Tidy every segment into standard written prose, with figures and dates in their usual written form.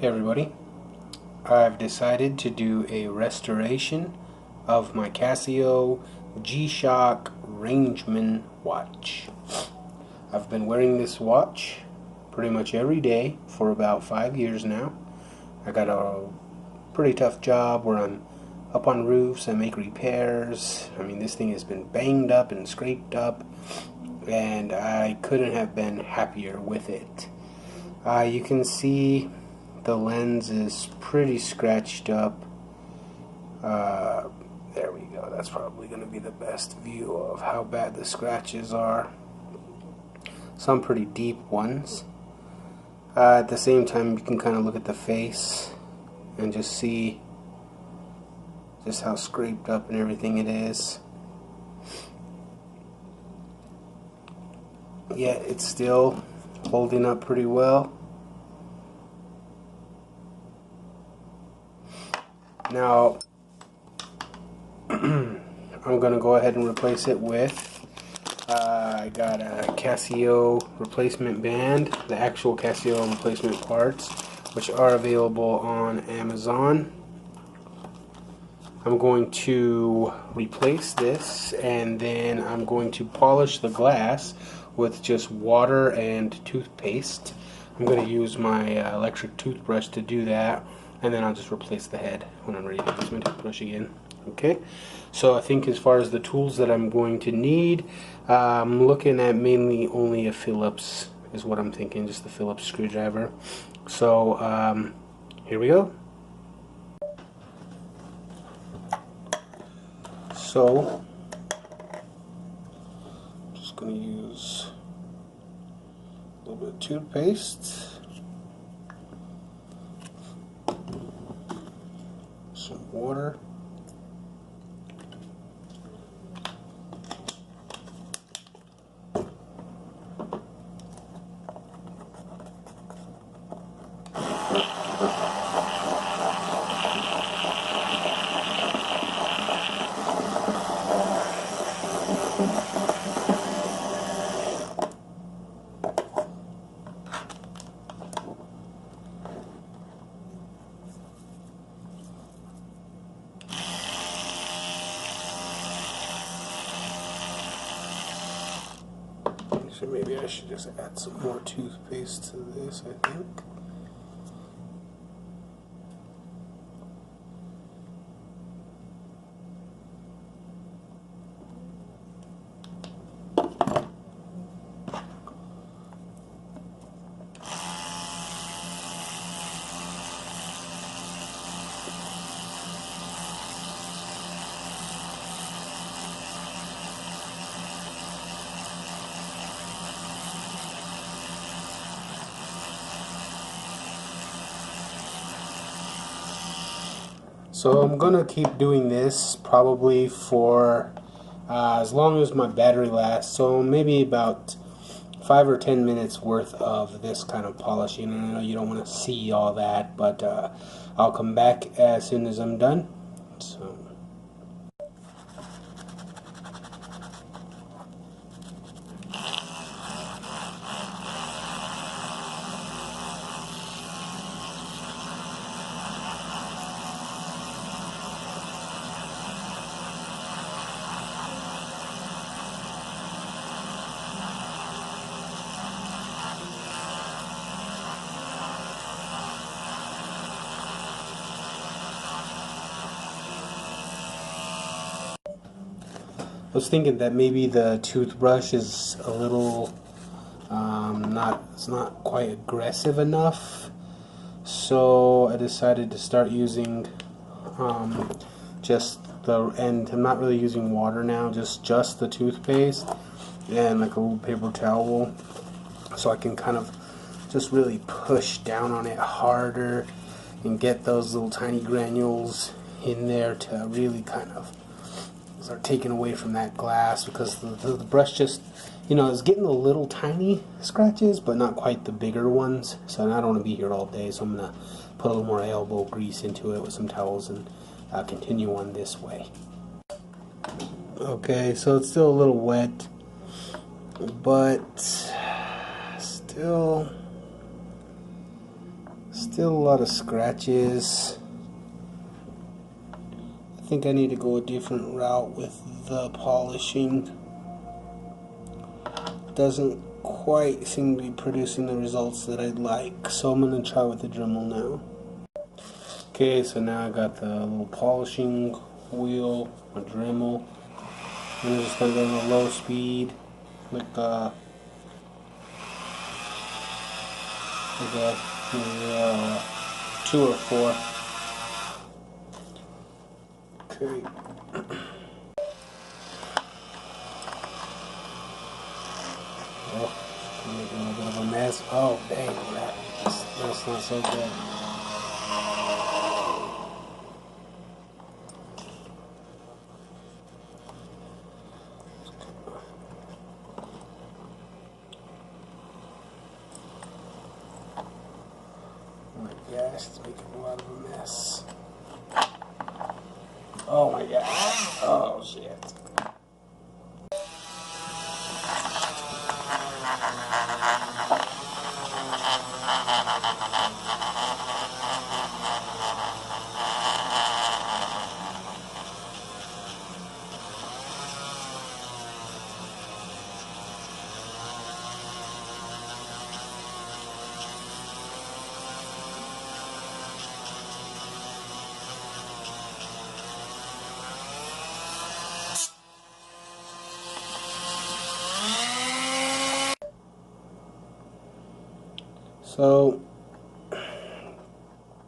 Hey everybody, I've decided to do a restoration of my Casio G-Shock Rangeman watch. I've been wearing this watch pretty much every day for about 5 years now. I got a pretty tough job where I'm up on roofs and make repairs. I mean, this thing has been banged up and scraped up, and I couldn't have been happier with it. You can see the lens is pretty scratched up. There we go. That's probably going to be the best view of how bad the scratches are. Some pretty deep ones. At the same time, you can kind of look at the face and just see just how scraped up and everything it is. Yet it's still holding up pretty well. Now, I'm going to go ahead and replace it with, I got a Casio replacement band, the actual Casio replacement parts, which are available on Amazon. I'm going to replace this, and then I'm going to polish the glass with just water and toothpaste. I'm going to use my electric toothbrush to do that, and then I'll just replace the head when I'm ready to use my toothbrush again. Okay, so I think as far as the tools that I'm going to need, I'm looking at mainly only a Phillips is what I'm thinking, just the Phillips screwdriver. So here we go. So I'm just going to use a little bit of toothpaste, some water, so maybe I should just add some more toothpaste to this, I think. So I'm gonna keep doing this probably for as long as my battery lasts, so maybe about 5 or 10 minutes worth of this kind of polishing. And I know you don't want to see all that, but I'll come back as soon as I'm done. So I was thinking that maybe the toothbrush is a little it's not quite aggressive enough, so I decided to start using just and I'm not really using water now, just the toothpaste and like a little paper towel, so I can kind of just really push down on it harder and get those little tiny granules in there to really kind of start taking away from that glass, because the brush just, you know, is getting the little tiny scratches but not quite the bigger ones. So I don't want to be here all day, so I'm going to put a little more elbow grease into it with some towels and continue on this way. Okay, so it's still a little wet, but still Still a lot of scratches. I think I need to go a different route with the polishing. Doesn't quite seem to be producing the results that I'd like, so I'm going to try with the Dremel now. Okay, so now I got the little polishing wheel, a Dremel. I'm just going to go on a low speed, like a 2 or 4. Okay. Oh, I'm making a little bit of a mess. Oh, dang, that's not so good. Oh my gosh, it's making a lot of a mess. Oh my gosh. Oh shit. So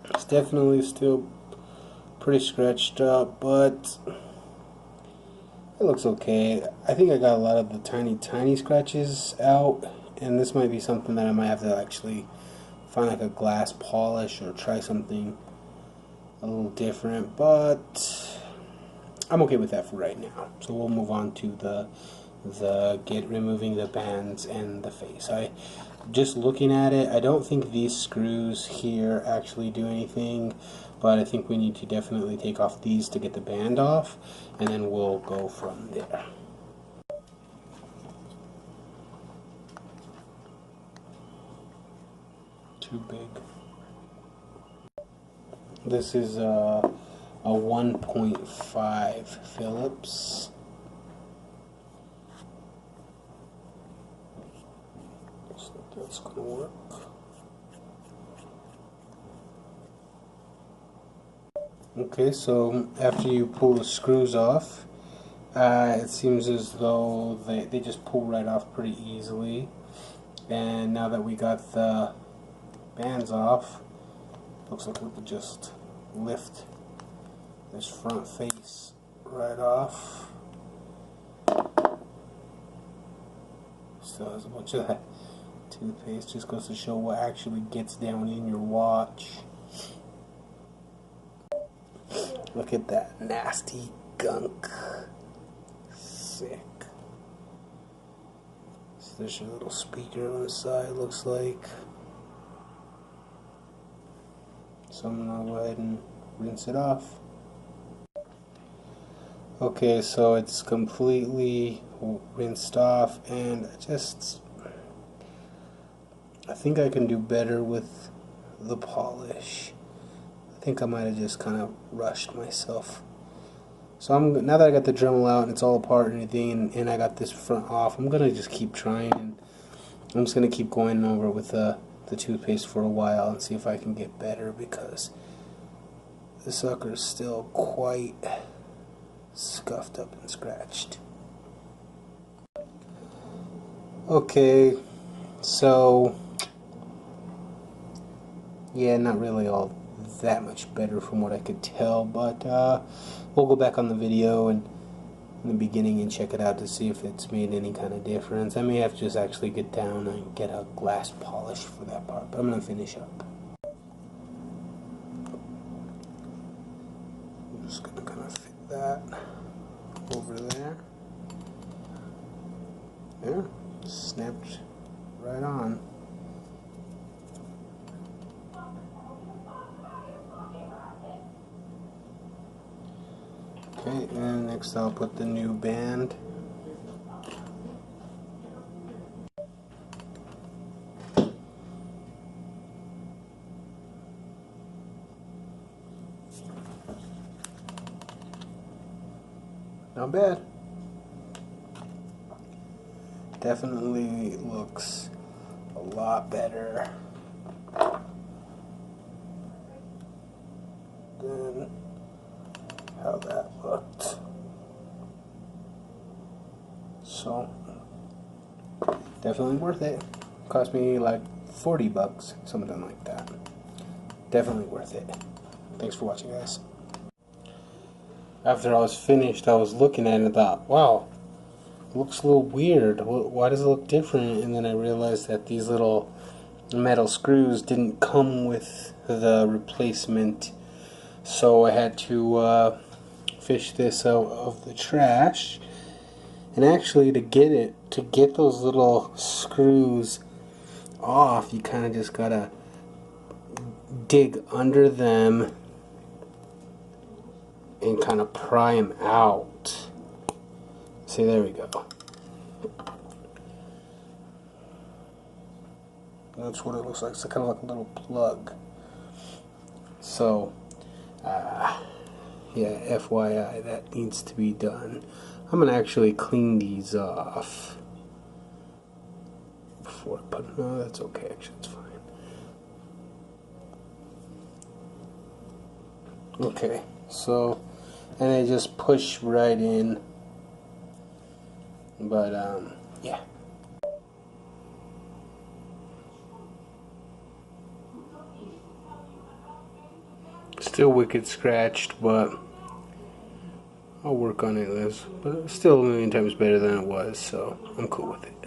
it's definitely still pretty scratched up, but it looks okay. I think I got a lot of the tiny scratches out, and this might be something that I might have to actually find like a glass polish or try something a little different, but I'm okay with that for right now. So we'll move on to the removing the bands and the face. Just looking at it, I don't think these screws here actually do anything, but I think we need to definitely take off these to get the band off, and then we'll go from there. Too big. This is a 1.5 Phillips. Looks like that's gonna work. Okay, so after you pull the screws off, it seems as though they just pull right off pretty easily. And now that we got the bands off, looks like we could just lift this front face right off. Still has a bunch of that toothpaste, just goes to show what actually gets down in your watch. Look at that nasty gunk. Sick. So there's your little speaker on the side, looks like. So I'm gonna go ahead and rinse it off. Okay, so it's completely rinsed off, and I think I can do better with the polish. I think I might have just kind of rushed myself. So now that I got the Dremel out and it's all apart and everything, and I got this front off, I'm gonna just keep trying, and I'm just gonna keep going over with the toothpaste for a while and see if I can get better, because the sucker is still quite scuffed up and scratched. Okay, so yeah, not really all that much better from what I could tell, but we'll go back on the video and in the beginning and check it out to see if it's made any kind of difference. I may have to just actually get down and get a glass polish for that part, but I'm going to finish up. I'm just going to kind of fit that over there. There, snapped right on. Okay, and next I'll put the new band. Not bad. Definitely looks a lot better than how that looked. So, definitely worth it. Cost me like 40 bucks, something like that. Definitely worth it. Thanks for watching, guys. After I was finished, I was looking at it and thought, wow, it looks a little weird. Why does it look different? And then I realized that these little metal screws didn't come with the replacement, so I had to fish this out of the trash. And actually, to get those little screws off, you kind of just gotta dig under them and kind of pry them out. See, there we go. That's what it looks like. It's kind of like a little plug. So, yeah, FYI, that needs to be done. I'm gonna actually clean these off before I put them. No, that's okay. Actually, it's fine. Okay, so, and they just push right in. But yeah. Still wicked scratched, but I'll work on it, Liz. But it's still a million times better than it was, so I'm cool with it.